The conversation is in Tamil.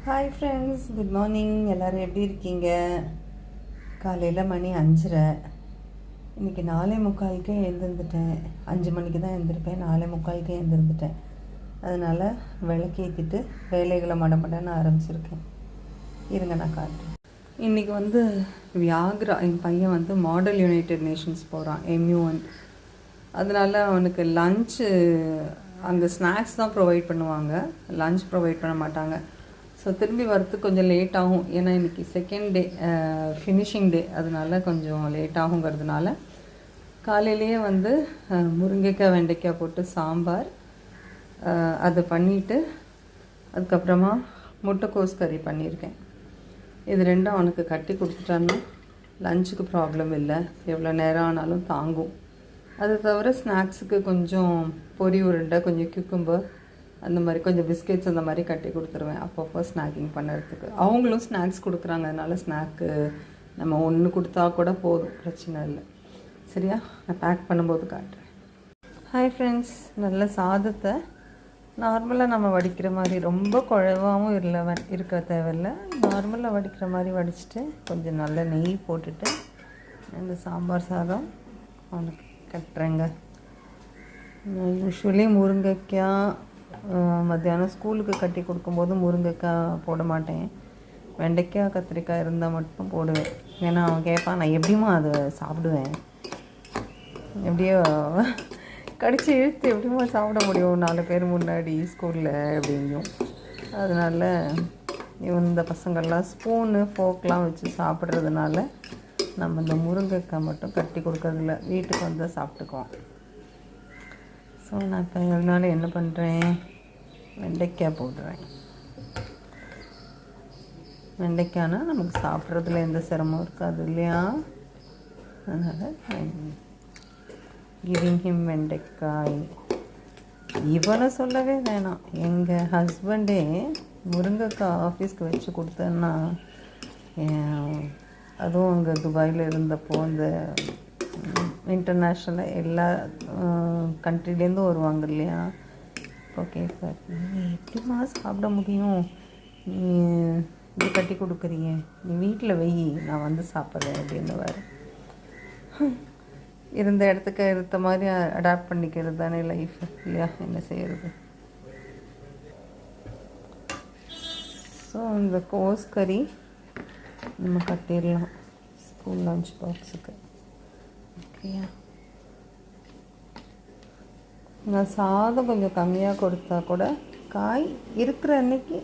Hi friends, good morning. எல்லோரும் எப்படி இருக்கீங்க? காலையில் மணி 5:30. இன்றைக்கி 4:45 எழுந்திருந்துட்டேன். 5 மணிக்கு தான் எழுந்திருப்பேன். 4:45 எழுந்திருந்துட்டேன். அதனால் விளக்கேற்றிட்டு வேலைகளை மடமடன்னு ஆரம்பிச்சிருக்கேன். இருங்க நான் காட்டுறேன். இன்றைக்கி வியாக்ரா என் பையன் மாடல் யுனைடெட் நேஷன்ஸ் போகிறான், MU1. அதனால் அவனுக்கு லஞ்சு அங்கே ஸ்நாக்ஸ் தான் ப்ரொவைட் பண்ணுவாங்க, லஞ்ச் ப்ரொவைட் பண்ண மாட்டாங்க. ஸோ திரும்பி வரத்துக்கு கொஞ்சம் லேட் ஆகும். ஏன்னா இன்றைக்கி செகண்ட் டே, ஃபினிஷிங் டே. அதனால கொஞ்சம் லேட் ஆகுங்கிறதுனால காலையிலேயே முருங்கைக்காய் வெண்டைக்காய் போட்டு சாம்பார் அது பண்ணிவிட்டு அதுக்கப்புறமா முட்டைக்கோஸ் கறி பண்ணியிருக்கேன். இது ரெண்டும் அவனுக்கு கட்டி கொடுத்துட்டான்னா லஞ்சுக்கு ப்ராப்ளம் இல்லை, எவ்வளோ நேரம் ஆனாலும் தாங்கும். அது தவிர ஸ்நாக்ஸுக்கு கொஞ்சம் பொரி உருண்டை, கொஞ்சம் கியூக்கம்பர், அந்த மாதிரி கொஞ்சம் பிஸ்கெட்ஸ் அந்த மாதிரி கட்டி கொடுத்துருவேன் அப்பப்போ ஸ்நாக்கிங் பண்ணுறதுக்கு. அவங்களும் ஸ்நாக்ஸ் கொடுக்குறாங்க, அதனால் ஸ்நாக்கு நம்ம ஒன்று கொடுத்தா கூட போதும், பிரச்சனை இல்லை. சரியா, நான் பேக் பண்ணும்போது காட்டுறேன். ஹாய் ஃப்ரெண்ட்ஸ், நல்ல சாதத்தை நார்மலாக நம்ம வடிக்கிற மாதிரி, ரொம்ப குழவாகவும் இருக்க தேவையில்லை, நார்மலாக வடிக்கிற மாதிரி வடிச்சிட்டு கொஞ்சம் நல்ல நெய் போட்டுட்டு இந்த சாம்பார் சாதம் அவனுக்கு கட்டுறேங்க. நான் யூஸ்வலி முருங்கைக்காய் மத்தியானம் ஸ்கூலுக்கு கட்டி கொடுக்கும்போது முருங்கைக்காய் போட மாட்டேன். வெண்டைக்காய் கத்திரிக்காய் இருந்தால் மட்டும் போடுவேன். ஏன்னா அவன் கேட்பான், நான் எப்படிமா அதை சாப்பிடுவேன், எப்படியோ கடிச்சு இழுத்து எப்படிமா சாப்பிட முடியும் 4 பேர் முன்னாடி ஸ்கூலில் அப்படிங்கும். அதனால் இந்த பசங்கள்லாம் ஸ்பூனு ஃபோக்லாம் வச்சு சாப்பிட்றதுனால நம்ம இந்த முருங்கைக்காய் மட்டும் கட்டி கொடுக்கறதில்ல, வீட்டுக்கு வந்தால் சாப்பிட்டுக்குவோம். ஸோ நான் இப்போ அதனால என்ன பண்ணுறேன், வெண்டைக்காய் போடுறேன். வெண்டைக்காய்னா நமக்கு சாப்பிட்றதுல எந்த சிரமம் இருக்காது இல்லையா? அதனால் கிவிங் ஹிம் வெண்டைக்காய். இவனை சொல்லவே வேணாம், எங்கள் ஹஸ்பண்டே முருங்கைக்காய் ஆஃபீஸ்க்கு வச்சு கொடுத்தேன்னா, அதுவும் அங்கே துபாயில் இருந்தப்போ இந்த இன்டர்நேஷ்னலாக எல்லா கண்ட்ரிலேருந்தும் வருவாங்க இல்லையா, இப்போ கேட்பார், நீ எப்படிமா சாப்பிட முடியும், நீ இது கட்டி கொடுக்குறீங்க, நீ வீட்டில் வெயி, நான் சாப்பிட்றேன் அப்படின்னுவார். இருந்த இடத்துக்கு இருந்த மாதிரி அடாப்ட் பண்ணிக்கிறது தானே லைஃப் இல்லையா, என்ன செய்கிறது. ஸோ இந்த கோஸ் கறி நம்ம கட்டிடலாம் ஸ்கூல் லஞ்ச் பாக்ஸுக்கு. ஓகேயா, நான் சாதம் கொஞ்சம் கம்மியாக கொடுத்தா கூட காய் இருக்கிற அன்னைக்கு